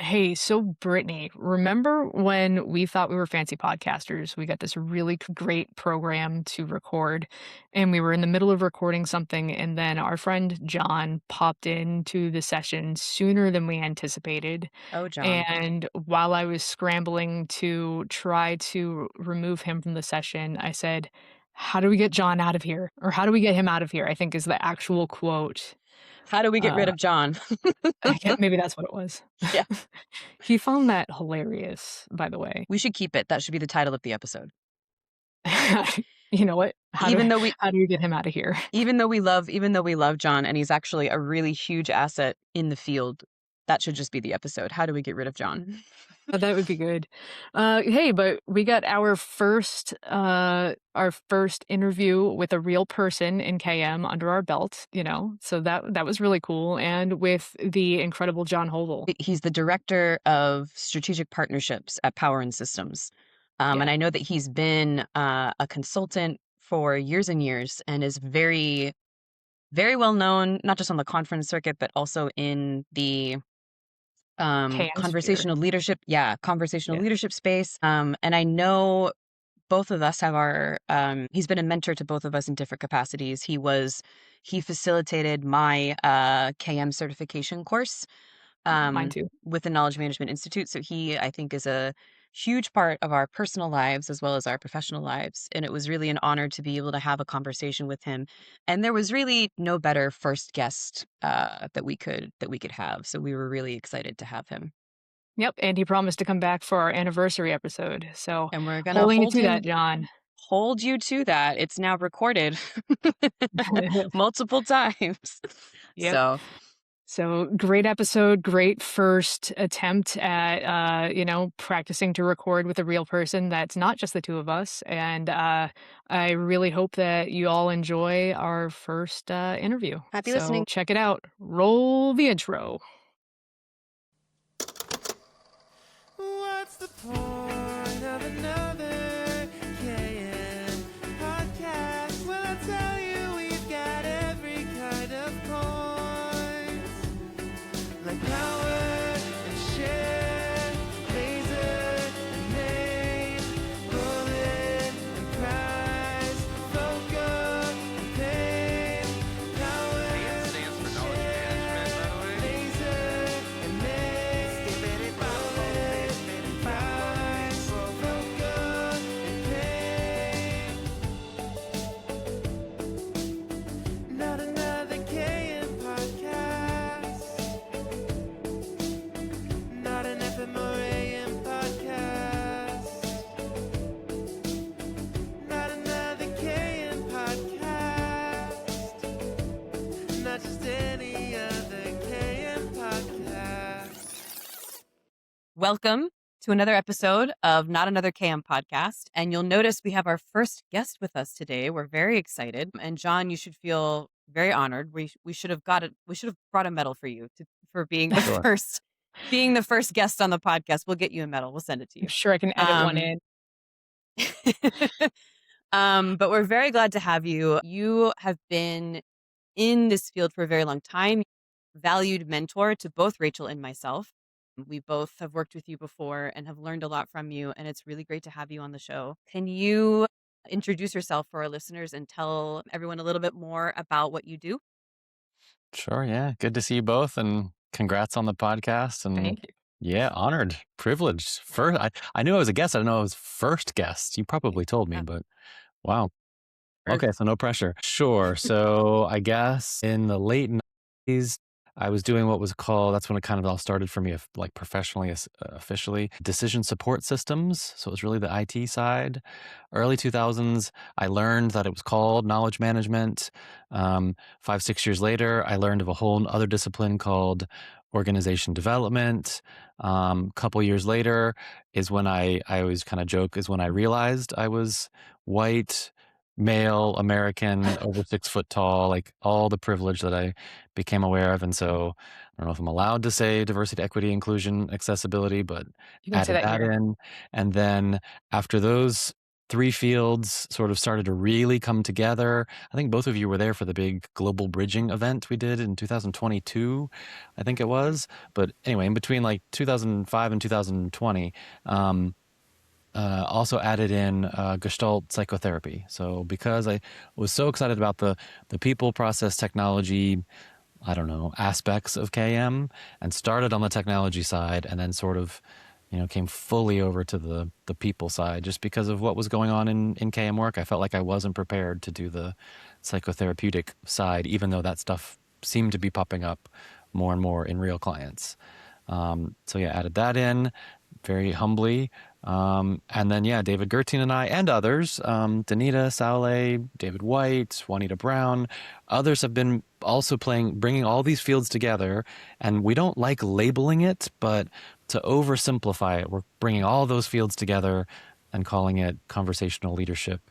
Hey, so Brittany, remember when we thought we were fancy podcasters? We got this really great program to record, and we were in the middle of recording something, and then our friend John popped into the session sooner than we anticipated. Oh, John. And while I was scrambling to try to remove him from the session, I said, "How do we get John out of here?" Or "How do we get him out of here?" I think is the actual quote. How do we get rid Uh, of John? maybe that's what it was. Yeah. He found that hilarious, by the way. We should keep it. That should be the title of the episode. You know what? Even though we How do we get him out of here? even though we love John and he's actually a really huge asset in the field, that should just be the episode. How do we get rid of John? That would be good. Hey, but we got our first interview with a real person in KM under our belt, so that was really cool, and with the incredible John Hovell. He's the director of strategic partnerships at Power and Systems. And Yeah, I know that he's been a consultant for years and years and is very, very well known, not just on the conference circuit, but also in the KM sphere. conversational leadership. Yeah, conversational Yeah, leadership space. And I know both of us have our he's been a mentor to both of us in different capacities. He facilitated my KM certification course mine too. with the Knowledge Management Institute. So he, I think, is a huge part of our personal lives as well as our professional lives. And it was really an honor to be able to have a conversation with him. And there was really no better first guest that we could have. So we were really excited to have him. Yep, and he promised to come back for our anniversary episode, so And we're gonna holding you to that, John. hold you to that. It's now recorded multiple times. Yep. So So great episode, great first attempt at practicing to record with a real person that's not just the two of us. And I really hope that you all enjoy our first interview. happy So listening. check it out. Roll the intro. What's the point of another KN podcast? Well, I tell you, we've got every kind of points, like power and share, laser and name, bullet and prize, focus and pain, power and share, laser and name, bullet and prize, focus and pain. Not another KM podcast. Not an FMRAM podcast. Not another KM podcast. Not just any other KM podcast. Welcome to another episode of Not Another KM podcast. And you'll notice we have our first guest with us today. We're very excited. And John, you should feel very honored. We should have brought a medal for you for being the Sure. first guest on the podcast. We'll get you a medal. We'll send it to I'm you. sure I can edit one Um, in. but we're very glad to have you. You have been in this field for a very long time, valued mentor to both Rachel and myself. We both have worked with you before and have learned a lot from you, and it's really great to have you on the show. Can you introduce yourself for our listeners and tell everyone a little bit more about what you do? Sure. Yeah. Good to see you both, and congrats on the podcast. And Thank you. yeah, honored, privileged. First, I knew I was a guest. I didn't know I was first guest. You probably told me, Yeah. but wow. Or- Okay, so no pressure. Sure. So I guess in the late 90s, I was doing what was called, that's when it kind of all started for me, like professionally, officially, decision support systems. So it was really the IT side. Early 2000s, I learned that it was called knowledge management. 5, 6 years later, I learned of a whole other discipline called organization development. Couple years later is when I always kind of joke, is when I realized I was white, male, American, over 6 foot tall, like all the privilege that I became aware of. And so I don't know if I'm allowed to say diversity, equity, inclusion, accessibility, but You can say added that that here. in. And then after those three fields sort of started to really come together. I think both of you were there for the big global bridging event we did in 2022, I think it was. But anyway, in between like 2005 and 2020, also added in Gestalt psychotherapy. So because I was so excited about the people, process, technology, I don't know, aspects of KM, and started on the technology side, and then sort of, came fully over to the people side just because of what was going on in KM work. I felt like I wasn't prepared to do the psychotherapeutic side, even though that stuff seemed to be popping up more and more in real clients. So yeah, added that in very humbly. And then, yeah, David Gertine and I and others, Danita, Saule, David White, Juanita Brown, others have been also bringing all these fields together. And we don't like labeling it, but to oversimplify it, we're bringing all those fields together and calling it conversational leadership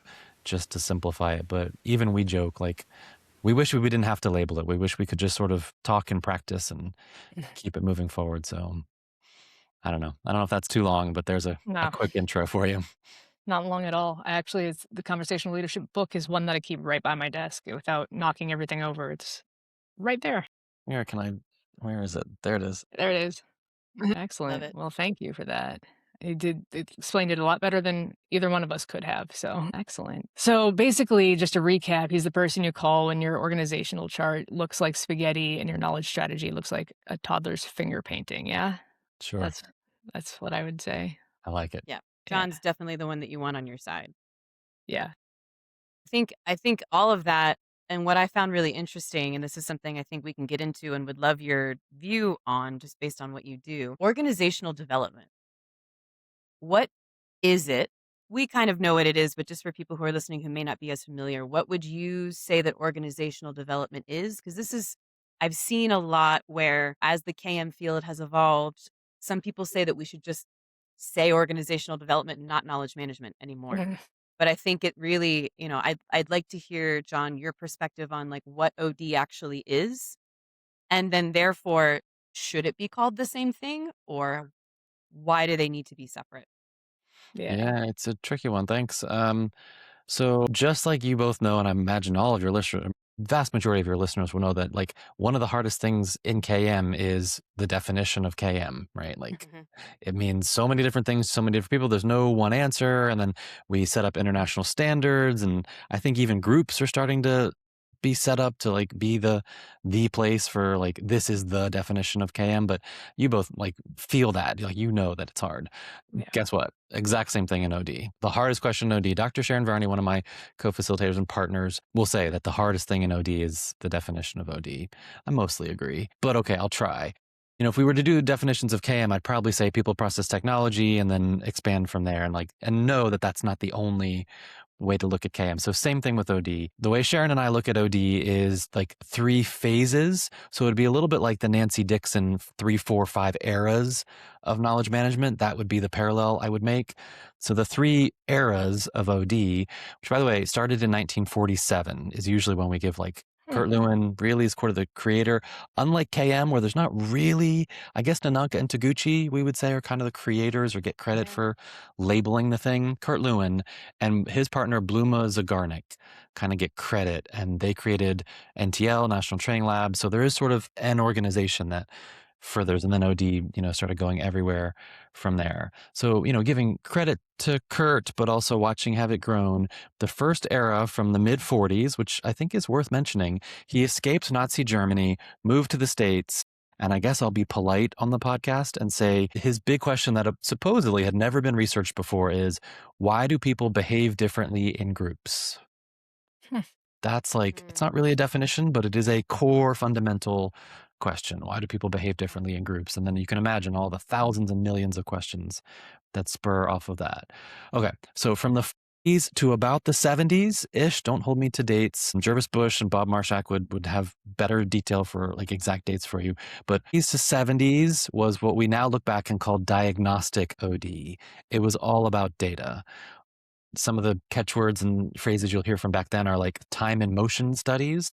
just to simplify it. But even we joke, like, we wish we didn't have to label it. We wish we could just sort of talk and practice and keep it moving forward. So I don't know. I don't know if that's too long, but there's a No, quick intro for you. not long at all. I actually, it's the conversational leadership book is one that I keep right by my desk without knocking everything over. It's right there. Where is it? There it is. There it is. Love Excellent. it. Well, thank you for that. It explained it a lot better than either one of us could have. So excellent. So basically, just to recap, he's the person you call when your organizational chart looks like spaghetti and your knowledge strategy looks like a toddler's finger painting. Yeah, Sure. that's that's what I would say. I like it. Yeah. Yeah, John's definitely the one that you want on your side. yeah. I think all of that, and what I found really interesting, and this is something I think we can get into and would love your view on just based on what you do. Organizational development. What is it? We kind of know what it is, but just for people who are listening who may not be as familiar, what would you say that organizational development is? Because I've seen a lot where as the KM field has evolved, some people say that we should just say organizational development and not knowledge management anymore. Mhm. But I think it really, I'd like to hear, John, your perspective on like what OD actually is. And then therefore, should it be called the same thing or why do they need to be separate? Yeah. Yeah, it's a tricky one. Thanks. So just like you both know, and I imagine all of your listeners, vast majority of your listeners will know that like one of the hardest things in KM is the definition of KM, right? Like Mhm. it means so many different things, to so many different people. There's no one answer. And then we set up international standards. And I think even groups are starting to be set up to like be the place for like this is the definition of KM. But you both like feel that. Like that it's hard. Yeah. Guess what? Exact same thing in OD. The hardest question in OD, Dr. Sharon Varney, one of my co-facilitators and partners, will say that the hardest thing in OD is the definition of OD. I mostly agree, but okay, I'll try. If we were to do definitions of KM, I'd probably say people, process, technology, and then expand from there, and know that that's not the only way to look at KM. So same thing with OD. The way Sharon and I look at OD is like 3 phases. So it'd be a little bit like the Nancy Dixon 3, 4, 5 eras of knowledge management. That would be the parallel I would make. So the 3 eras of OD, which by the way started in 1947, is usually when we give like Hmm. Kurt Lewin really is sort of the creator. Unlike KM, where there's not really, I guess Nanaka and Taguchi, we would say, are kind of the creators or get credit Yeah. for labeling the thing. Kurt Lewin and his partner Bluma Zagarnik kind of get credit, and they created NTL, National Training Lab. So there is sort of an organization that furthers, and then OD, started going everywhere from there. So, giving credit to Kurt, but also watching have it grown. The first era from the mid 40s, which I think is worth mentioning, he escaped Nazi Germany, moved to the States. And I guess I'll be polite on the podcast and say his big question that supposedly had never been researched before is, why do people behave differently in groups? Hmm. That's like, it's Mm. not really a definition, but it is a core fundamental question. Why do people behave differently in groups? And then you can imagine all the thousands and millions of questions that spur off of that. Okay, so from the 40s to about the 70s-ish, don't hold me to dates. Jervis Bush and Bob Marshak would have better detail for like exact dates for you. But these to 70s was what we now look back and call diagnostic OD. It was all about data. Some of the catchwords and phrases you'll hear from back then are like time and motion studies,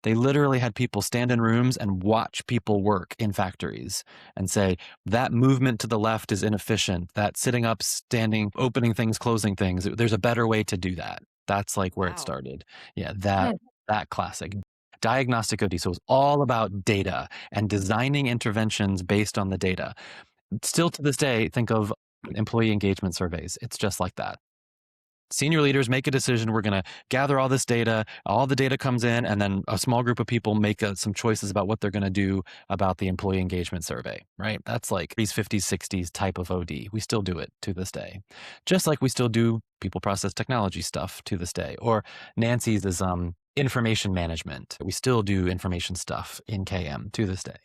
They literally had people stand in rooms and watch people work in factories and say, that movement to the left is inefficient. That sitting up, standing, opening things, closing things. There's a better way to do that. That's like where it Wow. started. Yeah, Hmm. that classic. Diagnostic OD. So it's all about data and designing interventions based on the data. Still to this day, think of employee engagement surveys. It's just like that. Senior leaders make a decision. We're going to gather all this data. All the data comes in, and then a small group of people make some choices about what they're going to do about the employee engagement survey, right? That's like these 50s, 60s type of OD. We still do it to this day, just like we still do people process technology stuff to this day. Or Nancy's is information management. We still do information stuff in KM to this day.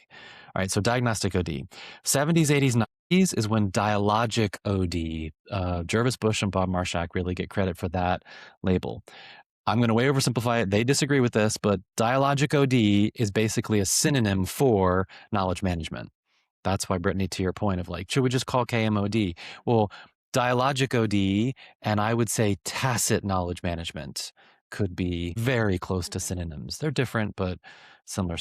All right, so diagnostic OD. 70s, 80s, 90s is when dialogic OD, Jervis Bush and Bob Marshak really get credit for that label. I'm going to way oversimplify it. They disagree with this, but dialogic OD is basically a synonym for knowledge management. That's why, Brittany, to your point of like, should we just call KMOD? Well, dialogic OD and I would say tacit knowledge management could be very close to Okay. synonyms. They're different, but similar.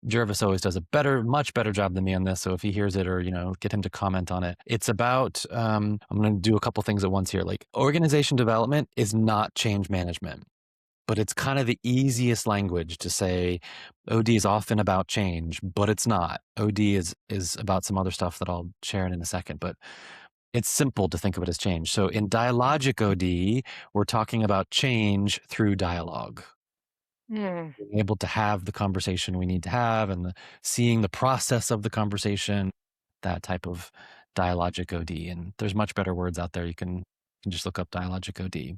Jervis always does a much better job than me on this. So if he hears it or, get him to comment on it, it's about, I'm going to do a couple things at once here. Like organization development is not change management, but it's kind of the easiest language to say OD is often about change, but it's not. OD is about some other stuff that I'll share in a second, but it's simple to think of it as change. So in dialogic OD, we're talking about change through dialogue. Hmm. Being able to have the conversation we need to have and seeing the process of the conversation, that type of dialogic OD. And there's much better words out there. You can just look up dialogic OD.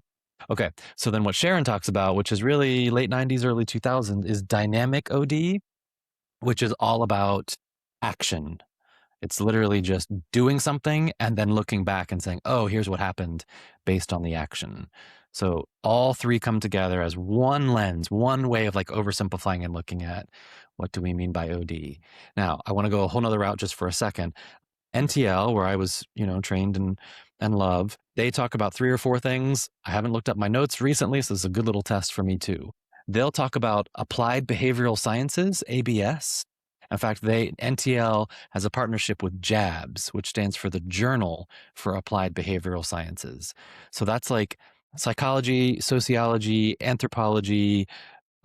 Okay, so then what Sharon talks about, which is really late 90s, early 2000s, is dynamic OD, which is all about action. It's literally just doing something and then looking back and saying, oh, here's what happened based on the action. So all three come together as one lens, one way of like oversimplifying and looking at what do we mean by OD. Now, I want to go a whole nother route just for a second. NTL, where I was, trained and love, they talk about 3 or 4 things. I haven't looked up my notes recently, so this is a good little test for me too. They'll talk about applied behavioral sciences, ABS. In fact, NTL has a partnership with JABS, which stands for the Journal for Applied Behavioral Sciences. So that's like psychology, sociology, anthropology,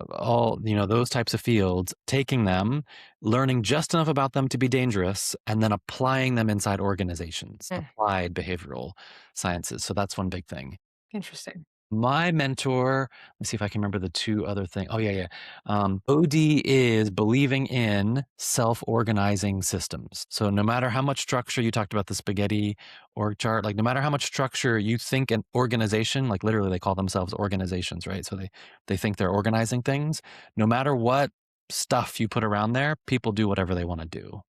all those types of fields, taking them, learning just enough about them to be dangerous, and then applying them inside organizations. Hmm. Applied behavioral sciences. So that's one big thing. Interesting. My mentor, let's see if I can remember the 2 other things. Oh, yeah. OD is believing in self-organizing systems. So no matter how much structure, you talked about the spaghetti org chart, like no matter how much structure you think an organization, like literally they call themselves organizations, right? So they think they're organizing things. No matter what stuff you put around there, people do whatever they want to do.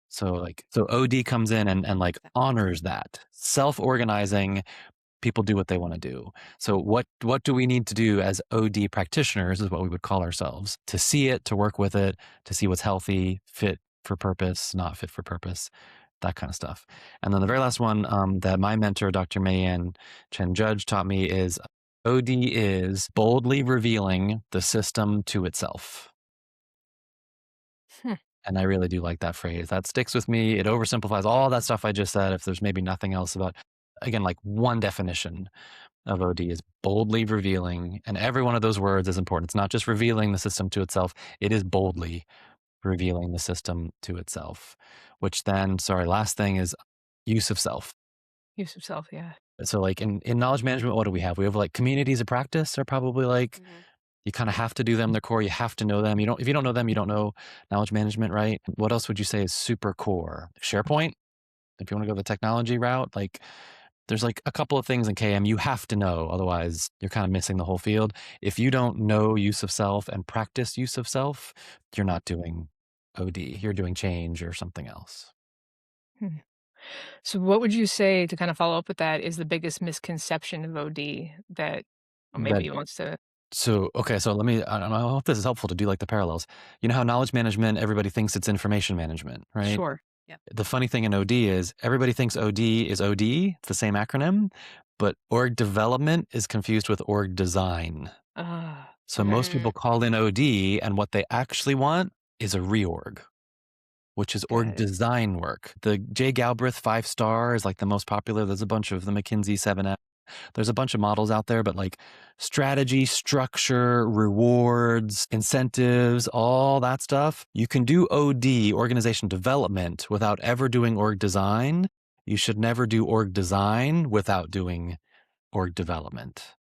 So OD comes in and like honors that. Self-organizing, people do what they want to do. So what do we need to do as OD practitioners is what we would call ourselves, to see it, to work with it, to see what's healthy, fit for purpose, not fit for purpose, that kind of stuff. And then the very last one that my mentor, Dr. Mayan Chen Judge, taught me is OD is boldly revealing the system to itself. Hmm. And I really do like that phrase. That sticks with me. It oversimplifies all that stuff I just said. If there's maybe nothing else about, again, like one definition of OD is boldly revealing. And every one of those words is important. It's not just revealing the system to itself. It is boldly revealing the system to itself, which then, last thing is use of self. Use of self, yeah. So like in knowledge management, what do we have? We have like communities of practice are probably like, you kind of have to do them. They're core. You have to know them. If you don't know them, you don't know knowledge management, right? What else would you say is super core? SharePoint, if you want to go the technology route, like there's like a couple of things in KM you have to know. Otherwise, you're kind of missing the whole field. If you don't know use of self and practice use of self, you're not doing OD. You're doing change or something else. Hmm. So what would you say, to kind of follow up with that, is the biggest misconception of OD that That maybe wants to okay, so let me, I don't know, I hope this is helpful to do like the parallels. You know how knowledge management, everybody thinks it's information management, right? Sure. Yep. The funny thing in OD is everybody thinks OD is OD, it's the same acronym, but org development is confused with org design. Ah. So Okay. most people call in OD, and what they actually want is a reorg, which is Got org it. design work. The Jay Galbraith 5-star is like the most popular. There's a bunch of the McKinsey 7F. There's a bunch of models out there, but like strategy, structure, rewards, incentives, all that stuff. You can do OD, organization development, without ever doing org design. You should never do org design without doing org development.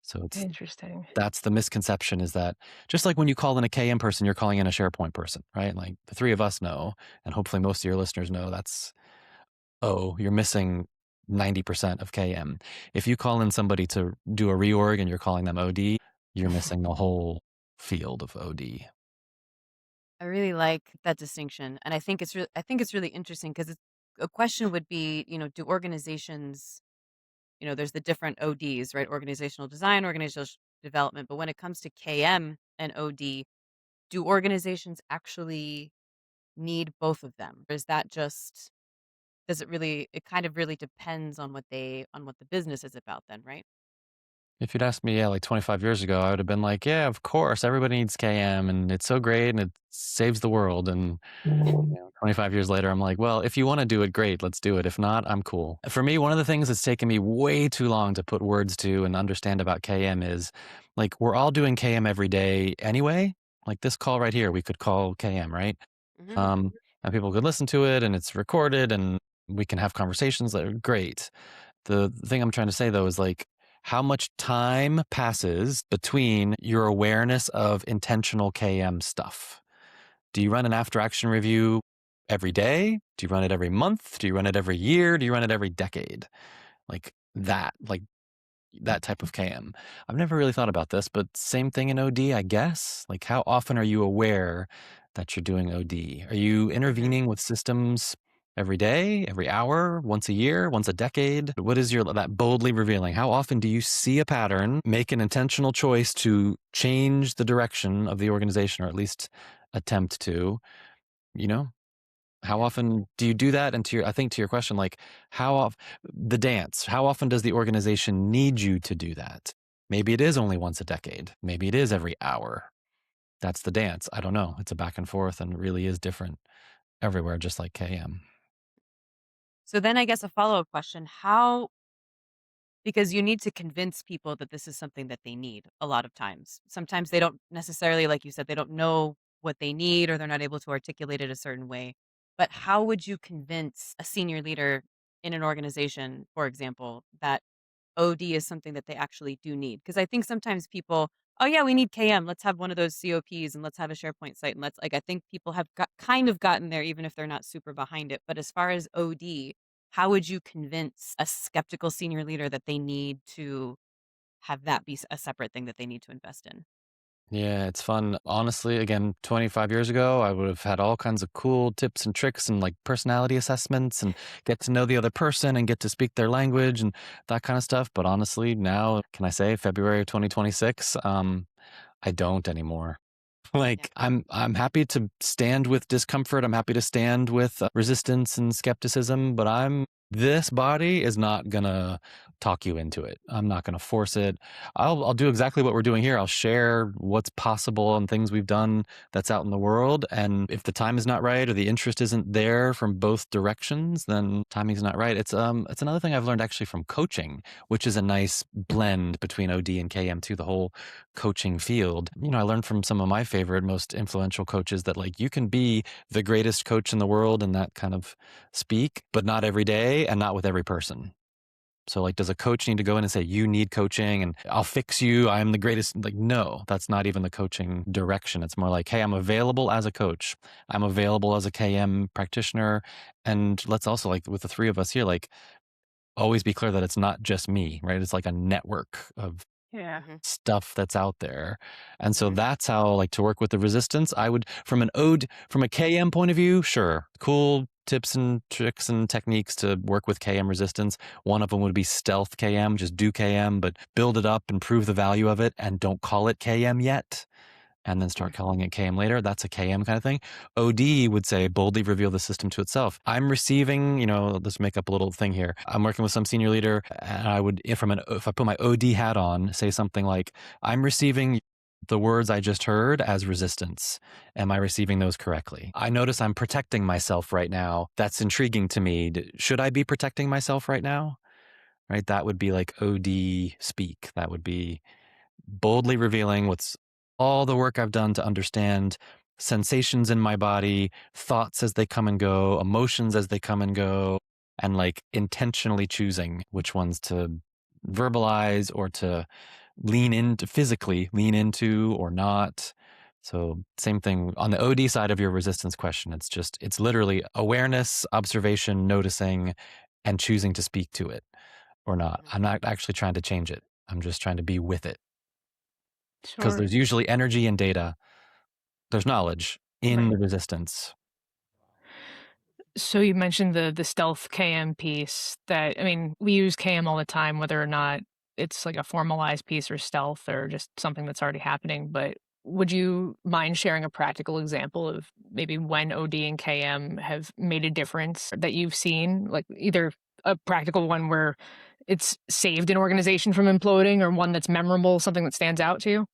So Interesting. that's the misconception, is that just like when you call in a KM person, you're calling in a SharePoint person, right? Like the three of us know, and hopefully most of your listeners know, you're missing 90% of KM. If you call in somebody to do a reorg and you're calling them OD, you're missing the whole field of OD. I really like that distinction, and I think it's really interesting because a question would be, do organizations, there's the different ODs, right? Organizational design, organizational development, but when it comes to KM and OD, do organizations actually need both of them? Or is that just does it really it kind of really depends on what the business is about then, right? If you'd asked me, yeah, like 25 years ago, I would have been like, yeah, of course, everybody needs KM and it's so great and it saves the world. And 25 years later, I'm like, well, if you want to do it, great, let's do it. If not, I'm cool. For me, one of the things that's taken me way too long to put words to and understand about KM is like, we're all doing KM every day anyway. Like this call right here, we could call KM, right? Hmm. Um, and people could listen to it and it's recorded and we can have conversations that are great. The thing I'm trying to say though is like, how much time passes between your awareness of intentional KM stuff? Do you run an after action review every day? Do you run it every month? Do you run it every year? Do you run it every decade? Like that type of KM. I've never really thought about this, but same thing in OD, I guess. Like, how often are you aware that you're doing OD? Are you Hmm. intervening with systems every day, every hour, once a year, once a decade? What is that boldly revealing? How often do you see a pattern, make an intentional choice to change the direction of the organization, or at least attempt to, you know? How Yeah. often do you do that? And I think to your question, like how often the dance, how often does the organization need you to do that? Maybe it is only once a decade. Maybe it is every hour. That's the dance. I don't know. It's a back and forth and it really is different everywhere, just like KM. So then I guess a follow-up question, how because you need to convince people that this is something that they need a lot of times. Sometimes they don't necessarily, like you said, they don't know what they need or they're not able to articulate it a certain way. But how would you convince a senior leader in an organization, for example, that OD is something that they actually do need? Because I think sometimes people, oh yeah, we need KM. Let's have one of those COPs and let's have a SharePoint site and let's like I think people have kind of gotten there even if they're not super behind it. But as far as OD, how would you convince a skeptical senior leader that they need to have that be a separate thing that they need to invest in? Yeah, it's fun. Honestly, again, 25 years ago, I would have had all kinds of cool tips and tricks and like personality assessments and get to know the other person and get to speak their language and that kind of stuff. But honestly, now, can I say February of 2026? I don't anymore. Yeah. Like I'm happy to stand with discomfort. I'm happy to stand with resistance and skepticism, but this body is not gonna talk you into it. I'm not gonna force it. I'll do exactly what we're doing here. I'll share what's possible and things we've done that's out in the world. And if the time is not right or the interest isn't there from both directions, then timing's not right. It's another thing I've learned actually from coaching, which is a nice blend between OD and KM too, the whole coaching field. I learned from some of my favorite, most influential coaches that like you can be the greatest coach in the world and that kind of speak, but not every day and not with every person. So like, does a coach need to go in and say, you need coaching and I'll fix you, I'm the greatest? Like, no, that's not even the coaching direction. It's more like, hey, I'm available as a coach. I'm available as a KM practitioner. And let's also, like with the three of us here, like always be clear that it's not just me, right? It's like a network of Yeah. Hmm. stuff that's out there. And so Hmm. that's how, like, to work with the resistance, I would, from an ode, from a KM point of view, sure, cool tips and tricks and techniques to work with KM resistance. One of them would be stealth KM, just do KM, but build it up and prove the value of it and don't call it KM yet. And then start calling it KM later. That's a KM kind of thing. OD would say boldly reveal the system to itself. I'm receiving, let's make up a little thing here. I'm working with some senior leader and I would, if I put my OD hat on, say something like, I'm receiving the words I just heard as resistance. Am I receiving those correctly? I notice I'm protecting myself right now. That's intriguing to me. Should I be protecting myself right now? Right? That would be like OD speak. That would be boldly revealing what's all the work I've done to understand sensations in my body, thoughts as they come and go, emotions as they come and go, and like intentionally choosing which ones to verbalize or to lean into, physically lean into or not. So same thing on the OD side of your resistance question. It's literally awareness, observation, noticing, and choosing to speak to it or not. I'm not actually trying to change it. I'm just trying to be with it, because Sure. there's usually energy and data. There's knowledge in Right. the resistance. So you mentioned the stealth KM piece that I mean, we use KM all the time, whether or not it's like a formalized piece or stealth or just something that's already happening. But would you mind sharing a practical example of maybe when OD and KM have made a difference that you've seen? Like either a practical one where it's saved an organization from imploding or one that's memorable, something that stands out to you?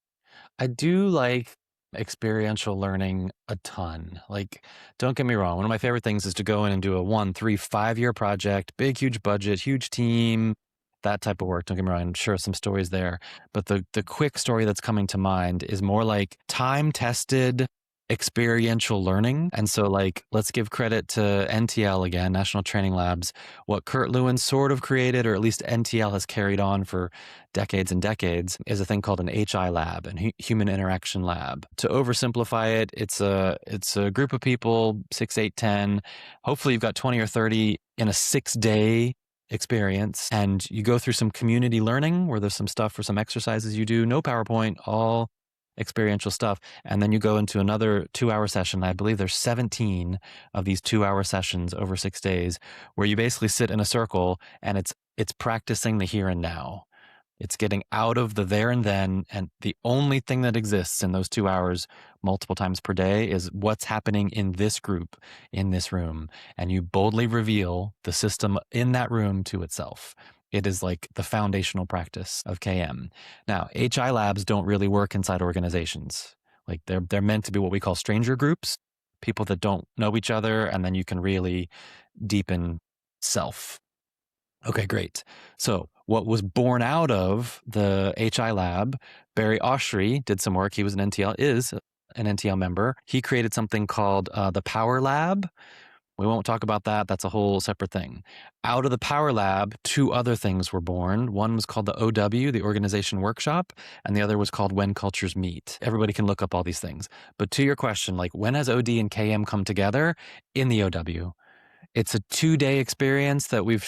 I do like experiential learning a ton. Like, don't get me wrong. One of my favorite things is to go in and do a 1, 3, 5 year project, big, huge budget, huge team, that type of work. Don't get me wrong. I'm sure some stories there. But the quick story that's coming to mind is more like time tested experiential learning. And so, like, let's give credit to NTL again, National Training Labs. What Kurt Lewin sort of created, or at least NTL has carried on for decades and decades, is a thing called an HI lab, an human interaction lab. To oversimplify it, it's a group of people, 6, 8, 10. Hopefully you've got 20 or 30 in a 6-day experience, and you go through some community learning where there's some stuff for some exercises you do, no PowerPoint, all experiential stuff. And then you go into another 2-hour session. I believe there's 17 of these 2-hour sessions over 6 days, where you basically sit in a circle and it's practicing the here and now. It's getting out of the there and then, and the only thing that exists in those 2 hours multiple times per day is what's happening in this group, in this room. And you boldly reveal the system in that room to itself. It is like the foundational practice of KM. Now, HI labs don't really work inside organizations. Like they're meant to be what we call stranger groups, people that don't know each other, and then you can really deepen self. Okay, great. So what was born out of the HI lab, Barry Oshry did some work. He was an NTL, is an NTL member. He created something called the Power Lab. We won't talk about that. That's a whole separate thing. Out of the Power Lab, 2 other things were born. One was called the OW, the Organization Workshop, and the other was called When Cultures Meet. Everybody can look up all these things. But to your question, like when has OD and KM come together? In the OW. It's a 2-day experience that we've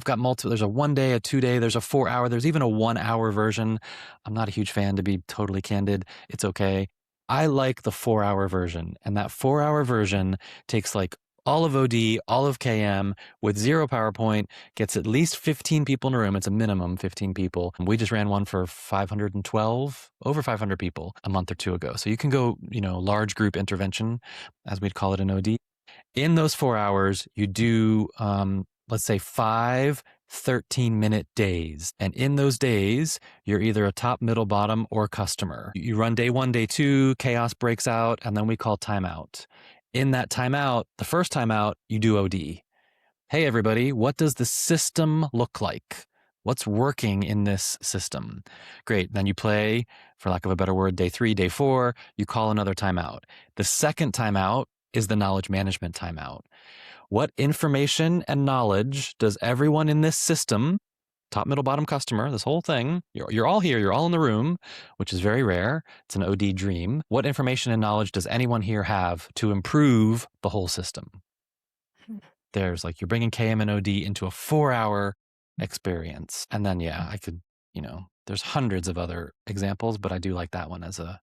got multiple. There's a 1-day, a 2-day, there's a 4-hour, there's even a 1-hour version. I'm not a huge fan, to be totally candid. It's okay. I like the 4-hour version, and that 4-hour version takes like all of OD, all of KM with 0 PowerPoint, gets at least 15 people in a room. It's a minimum 15 people. We just ran one for 512, over 500 people a month or 2 ago. So you can go, large group intervention, as we'd call it in OD. In those 4 hours, you do, let's say 5 13-minute days. And in those days, you're either a top, middle, bottom, or customer. You run day 1, day 2, chaos breaks out, and then we call timeout. In that timeout, the first timeout, you do OD. Hey, everybody, what does the system look like? What's working in this system? Great. Then you play, for lack of a better word, day 3, day 4, you call another timeout. The second timeout is the knowledge management timeout. What information and knowledge does everyone in this system, top, middle, bottom, customer, this whole thing, you're all here, you're all in the room, which is very rare. It's an OD dream. What information and knowledge does anyone here have to improve the whole system? There's like, you're bringing KM and OD into a 4-hour experience. And then, yeah, I could, there's hundreds of other examples, but I do like that one as a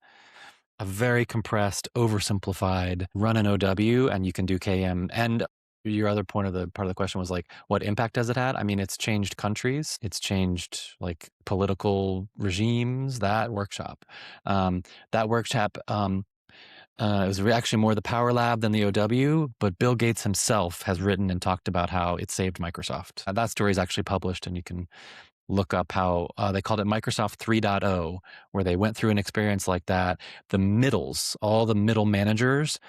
very compressed, oversimplified run an OW, and you can do KM. And your other part of the question was like, what impact has it had? I mean, it's changed countries. It's changed like political regimes, that workshop. It was actually more the Power Lab than the OW, but Bill Gates himself has written and talked about how it saved Microsoft. That story is actually published, and you can look up how they called it Microsoft 3.0, where they went through an experience like that. The middles, all the middle managers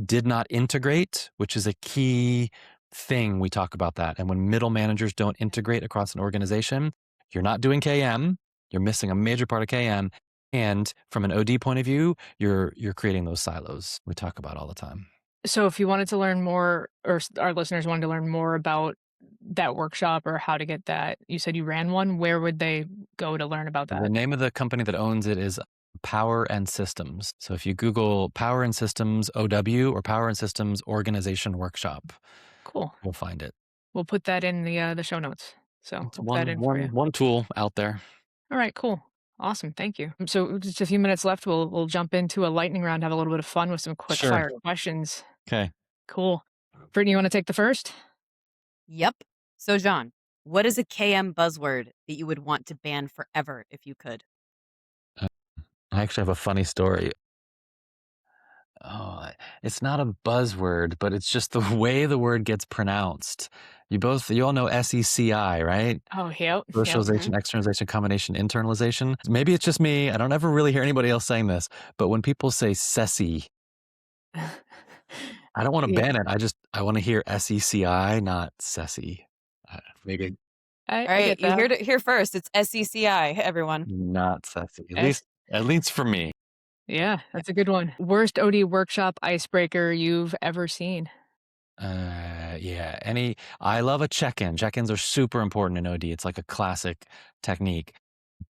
did not integrate, which is a key thing. We talk about that. And when middle managers don't integrate across an organization, you're not doing KM, you're missing a major part of KM. And from an OD point of view, you're creating those silos we talk about all the time. So if you wanted to learn more, or our listeners wanted to learn more about that workshop or how to get that, you said you ran one, where would they go to learn about The that? name of the company that owns it is Power and Systems. So if you Google Power and Systems OW or Power and Systems Organization Workshop, Cool. you'll find it. We'll put that in the show notes. So It's we'll put that in for you. one tool out there. All right, cool. Awesome. Thank you. So just a few minutes left. We'll jump into a lightning round, have a little bit of fun with some quick Sure. fire questions. Okay. Cool. Brittany, you want to take the first? Yep. So, John, what is a KM buzzword that you would want to ban forever if you could? I actually have a funny story. Oh, it's not a buzzword, but it's just the way the word gets pronounced. You all know SECI, right? Oh, yep. Socialization, externalization, combination, internalization. Maybe it's just me. I don't ever really hear anybody else saying this, but when people say SESI, I don't want to Yeah. ban it. I want to hear SECI, not SESI. Maybe I All right, get you that. heard it here first. It's SECI, everyone. not SESI. S- At least for me. Yeah, that's a good one. Worst OD workshop icebreaker you've ever seen? Yeah. I love a check-in. Check-ins are super important in OD. It's like a classic technique.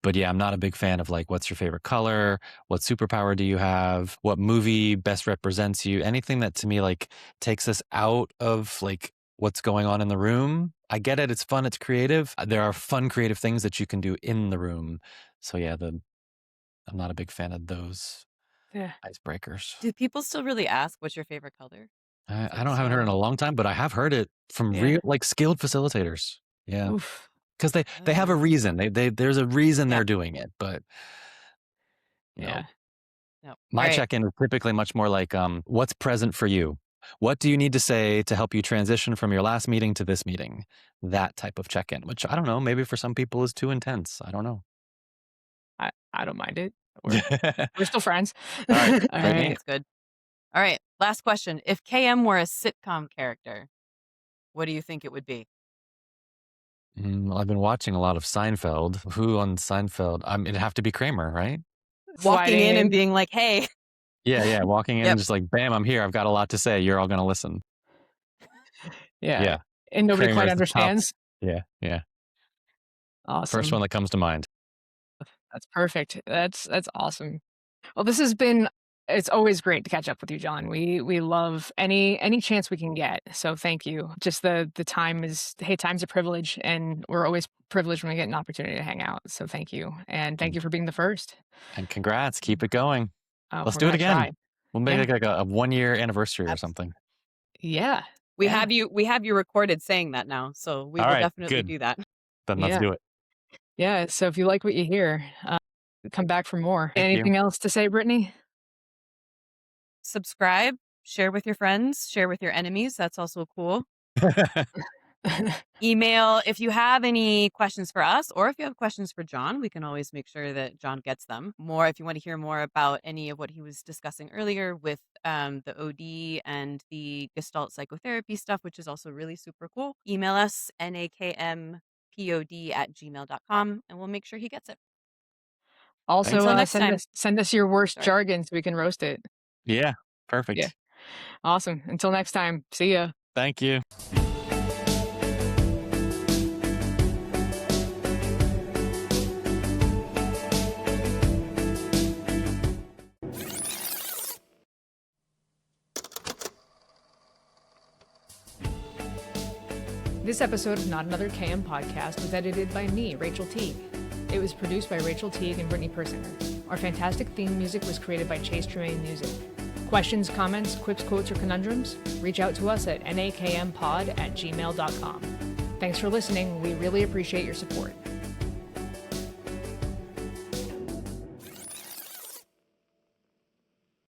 But yeah, I'm not a big fan of like, what's your favorite color? What superpower do you have? What movie best represents you? Anything that to me like takes us out of like what's going on in the room. I get it. It's fun. It's creative. There are fun, creative things that you can do in the room. So yeah, I'm not a big fan of those Yeah. icebreakers. Do people still really ask what's your favorite color? It's I like haven't heard it in a so. long time, but I have heard it from Yeah. real like skilled facilitators. Yeah. Oof. Because they have a reason. There's a reason Yep. they're doing it, but Yeah. No. my All right. check-in is typically much more like, what's present for you? What do you need to say to help you transition from your last meeting to this meeting? That type of check-in, which I don't know, maybe for some people is too intense. I don't know. I don't mind it. We're still friends. All right, All Brittany. right. That's good. All right. Last question. If KM were a sitcom character, what do you think it would be? Well, I've been watching a lot of Seinfeld. Who on Seinfeld? It'd have to be Kramer, right? Walking Sliding in in. and being like, hey. Yeah. Walking in Yep. and just like, bam, I'm here. I've got a lot to say. You're all going to listen. Yeah. Yeah. And nobody Kramer quite is the top. understands. Yeah. Awesome. First one that comes to mind. That's perfect. That's awesome. Well, it's always great to catch up with you, John. We love any chance we can get. So thank you. Just the time's a privilege, and we're always privileged when we get an opportunity to hang out. So thank you. And thank you for being the first. And congrats. Keep it going. We're Let's do it gonna again. try. We'll make Yeah. like a 1-year anniversary or Abs- something. Yeah. We Yeah. have you recorded saying that now, so we All will right, definitely good. do that. Then let's Yeah. do it. Yeah. So if you like what you hear, come back for more. Thank you. Anything else to say, Brittany? Subscribe, share with your friends, share with your enemies. That's also cool. Email if you have any questions for us, or if you have questions for John, we can always make sure that John gets them. More if you want to hear more about any of what he was discussing earlier with the OD and the Gestalt psychotherapy stuff, which is also really super cool. Email us nakmpod@gmail.com, and we'll make sure he gets it. Also, Until next time. send us your worst Sorry. jargon so we can roast it. Yeah, perfect. Yeah. Awesome. Until next time. See ya. Thank you. This episode of Not Another KM podcast was edited by me, Rachel Teague. It was produced by Rachel Teague and Brittany Persinger. Our fantastic theme music was created by Chase Tremaine Music. Questions, comments, quips, quotes, or conundrums? Reach out to us at nakmpod@gmail.com. Thanks for listening. We really appreciate your support.